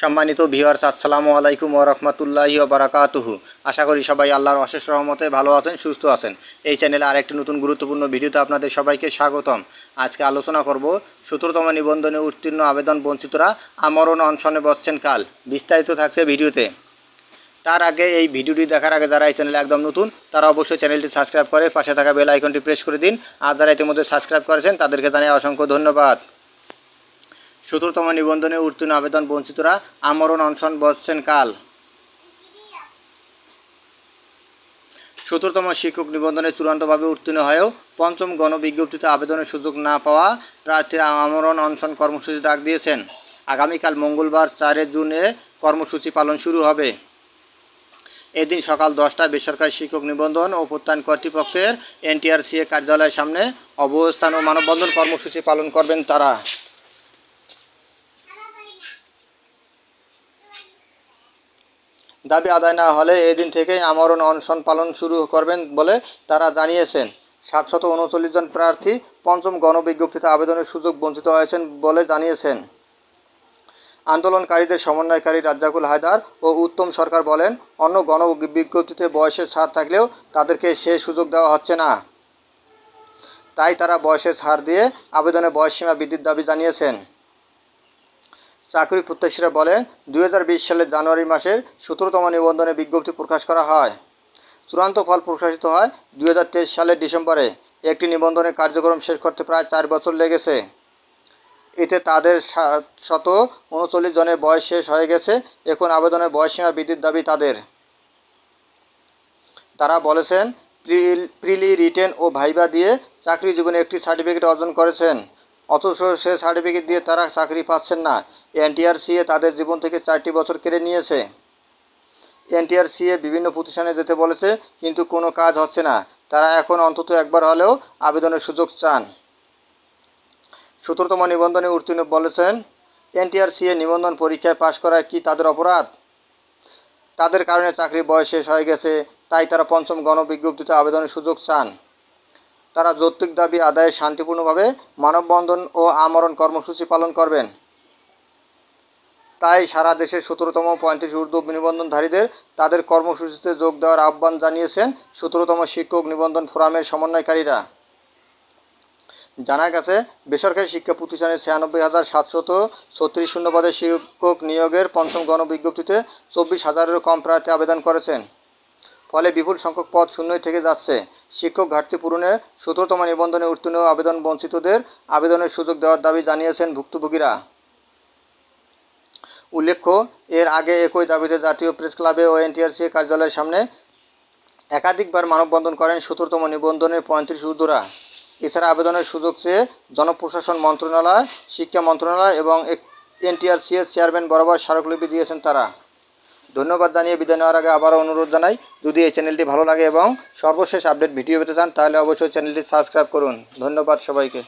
সম্মানিত ভিউয়ার্স, আসসালামু আলাইকুম ওয়া রাহমাতুল্লাহি ওয়া বারাকাতুহু। আশা করি সবাই আল্লাহর অশেষ রহমতে ভালো আছেন, সুস্থ আছেন। এই চ্যানেলে আরেকটি নতুন গুরুত্বপূর্ণ ভিডিওতে আপনাদের সবাইকে স্বাগতম। আজকে আলোচনা করব 17তম নিবন্ধনে উত্তীর্ণ আবেদন বঞ্চিতরা আমরণ অনশনে বসছেন কাল। বিস্তারিত থাকছে ভিডিওতে। তার আগে এই ভিডিওটি দেখার আগে যারা এই চ্যানেলে একদম নতুন তারা অবশ্যই চ্যানেলটি সাবস্ক্রাইব করে পাশে থাকা বেল আইকনটি প্রেস করে দিন। আর যারা ইতিমধ্যে সাবস্ক্রাইব করেছেন তাদেরকে জানাই অসংখ্য ধন্যবাদ। 17তম নিবন্ধনে উত্তীর্ণ আবেদন বঞ্চিতরা আমরণ অনশন বসছেন কাল। 17তম শিক্ষক নিবন্ধনে চূড়ান্তভাবে উত্তীর্ণ হয়েও পঞ্চম গণবিজ্ঞপ্তিতে আবেদনের সুযোগ না পাওয়া প্রার্থীরা আমরণ অনশন কর্মসূচি ডাক দিয়েছেন। আগামীকাল মঙ্গলবার 4 জুন কর্মসূচি পালন শুরু হবে। এদিন সকাল 10টায় বেসরকারি শিক্ষক নিবন্ধন ও প্রত্যয়ন কর্তৃপক্ষের এনটিআরসিএ কার্যালয়ের সামনে অবস্থান ও মানববন্ধন কর্মসূচি পালন করবেন তারা। দাবি আদায় না হলে এদিন থেকেই আমরণ অনশন পালন শুরু করবেন বলে তারা জানিয়েছেন। 739 জন প্রার্থী পঞ্চম গণবিজ্ঞপ্তিতে আবেদনের সুযোগ বঞ্চিত হয়েছেন বলে জানিয়েছেন। আন্দোলনকারীদের সমন্বয়কারী রাজ্জাকুল হায়দার ও উত্তম সরকার বলেন, অন্য গণবিজ্ঞপ্তিতে বয়সের ছাড় থাকলেও তাদেরকে সে সুযোগ দেওয়া হচ্ছে না। তাই তারা বয়সের ছাড় দিয়ে আবেদনের বয়সসীমা বৃদ্ধির দাবি জানিয়েছেন। চাকরি প্রত্যাশীরা বলেন, 2020 সালের জানুয়ারি মাসের 17তম নিবন্ধনে বিজ্ঞপ্তি প্রকাশ করা হয়। চূড়ান্ত ফল প্রকাশিত হয় 2023 সালের ডিসেম্বরে। একটি নিবন্ধনের কার্যক্রম শেষ করতে প্রায় 4 বছর লেগেছে। এতে তাদের 739 জনের বয়স শেষ হয়ে গেছে। এখন আবেদনের বয়সসীমা বৃদ্ধির দাবি তাদের। তারা বলেছেন, প্রিলি, রিটেন ও ভাইবা দিয়ে চাকরি জীবনে একটি সার্টিফিকেট অর্জন করেছেন, অথচ সে সার্টিফিকেট দিয়ে তারা চাকরি পাচ্ছেন না। এনটিআরসিএ তাদের জীবন থেকে 4টি বছর কেড়ে নিয়েছে। এনটিআরসিএ বিভিন্ন প্রতিষ্ঠানে যেতে বলেছে, কিন্তু কোনো কাজ হচ্ছে না। তারা এখন অন্তত একবার হলেও আবেদনের সুযোগ চান। 17তম নিবন্ধনে উত্তীর্ণ বলেছেন, এনটিআরসিএ নিবন্ধন পরীক্ষায় পাশ করায় কি তাদের অপরাধ? তাদের কারণে চাকরি বয়স শেষ হয়ে গেছে, তাই তারা পঞ্চম গণবিজ্ঞপ্তিতে আবেদনের সুযোগ চান। তারা যৌক্তিক দাবি আদায়ে শান্তিপূর্ণভাবে মানববন্ধন ও আমরণ কর্মসূচি পালন করবেন। তাই সারা দেশের 17তম 35 ঊর্ধ্ব নিবন্ধনধারীদের তাদের কর্মসূচিতে যোগ দেওয়ার আহ্বান জানিয়েছেন 17তম শিক্ষক নিবন্ধন ফোরামের সমন্বয়কারীরা। জানা গেছে, বেসরকারি শিক্ষা প্রতিষ্ঠানে 96,736 শূন্যপদে শিক্ষক নিয়োগের পঞ্চম গণবিজ্ঞপ্তিতে 24,000-এরও কম প্রার্থী আবেদন করেছেন। ফলে বিপুল সংখ্যক পদ শূন্যই থেকে যাচ্ছে। শিক্ষক ঘাটতি পূরণে 17তম নিবন্ধনে উত্তীর্ণ আবেদন বঞ্চিতদের আবেদনের সুযোগ দেওয়ার দাবি জানিয়েছেন ভুক্তভোগীরা। উল্লেখ্য, এর আগে একই দাবিতে জাতীয় প্রেস ক্লাবে ও এনটিআরসিএ কার্যালয়ের সামনে একাধিকবার মানববন্ধন করেন 17তম নিবন্ধনের 35 ঊর্ধ্বরা। এছাড়া আবেদনের সুযোগ চেয়ে জনপ্রশাসন মন্ত্রণালয়, শিক্ষা মন্ত্রণালয় এবং এনটিআরসিএর চেয়ারম্যান বরাবর স্মারকলিপি দিয়েছেন তারা। ধন্যবাদ জানিয়ে বিদায় নেওয়ার আগে আবারও অনুরোধ জানাই, যদি এই চ্যানেলটি ভালো লাগে এবং সর্বশেষ আপডেট ভিডিও পেতে চান তাহলে অবশ্যই চ্যানেলটি সাবস্ক্রাইব করুন। ধন্যবাদ সবাইকে।